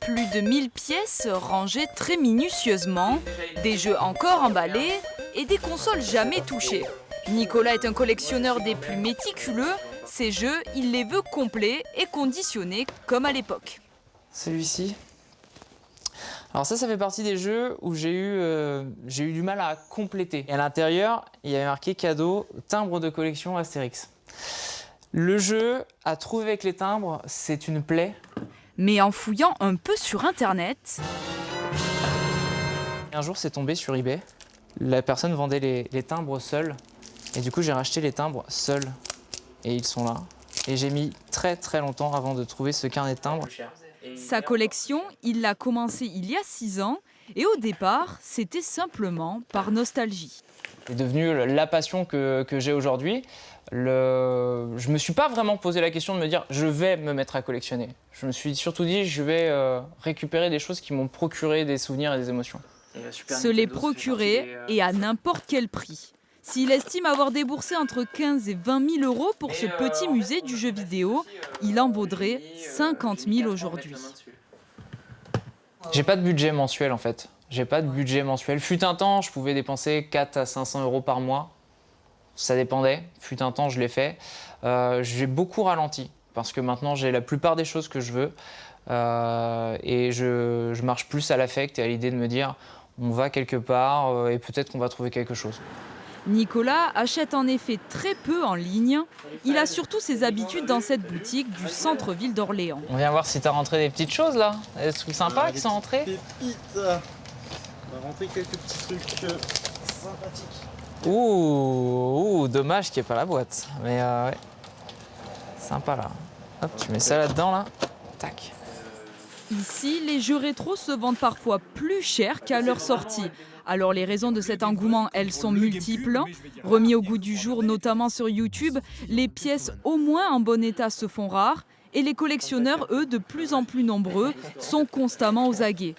Plus de 1000 pièces rangées très minutieusement, des jeux encore emballés et des consoles jamais touchées. Nicolas est un collectionneur des plus méticuleux. Ces jeux, il les veut complets et conditionnés comme à l'époque. Celui-ci. Alors ça fait partie des jeux où j'ai eu du mal à compléter. Et à l'intérieur, il y avait marqué cadeau, timbre de collection Astérix. Le jeu à trouver avec les timbres, c'est une plaie. Mais en fouillant un peu sur Internet... Un jour, c'est tombé sur eBay. La personne vendait les timbres seuls. Et du coup, j'ai racheté les timbres seuls. Et ils sont là. Et j'ai mis très longtemps avant de trouver ce carnet de timbres. Sa collection, il l'a commencé il y a 6 ans. Et au départ, c'était simplement par nostalgie. C'est devenu la passion que j'ai aujourd'hui. Je ne me suis pas vraiment posé la question de me dire je vais me mettre à collectionner. Je me suis surtout dit je vais récupérer des choses qui m'ont procuré des souvenirs et des émotions. Se les procurer et à n'importe quel prix. S'il estime avoir déboursé entre 15 et 20 000 euros pour ce petit musée du jeu vidéo, il en vaudrait 50 000 aujourd'hui. J'ai pas de budget mensuel en fait. J'ai pas de budget mensuel. Fut un temps, je pouvais dépenser 4 à 500 euros par mois. Ça dépendait. Fut un temps, je l'ai fait. J'ai beaucoup ralenti parce que maintenant, j'ai la plupart des choses que je veux. Et je marche plus à l'affect et à l'idée de me dire on va quelque part et peut-être qu'on va trouver quelque chose. Nicolas achète en effet très peu en ligne. Il a surtout ses habitudes dans cette boutique du centre-ville d'Orléans. On vient voir si tu as rentré des petites choses là. Des trucs sympas qui sont rentrés. Pépites. On a rentré quelques petits trucs sympathiques. Ouh, dommage qu'il n'y ait pas la boîte. Mais ouais, sympa là. Hop, tu mets ça là-dedans là. Tac. Ici, les jeux rétro se vendent parfois plus cher qu'à leur sortie. Alors les raisons de cet engouement, elles sont multiples. Remis au goût du jour, notamment sur YouTube, les pièces au moins en bon état se font rares. Et les collectionneurs, eux, de plus en plus nombreux, sont constamment aux aguets.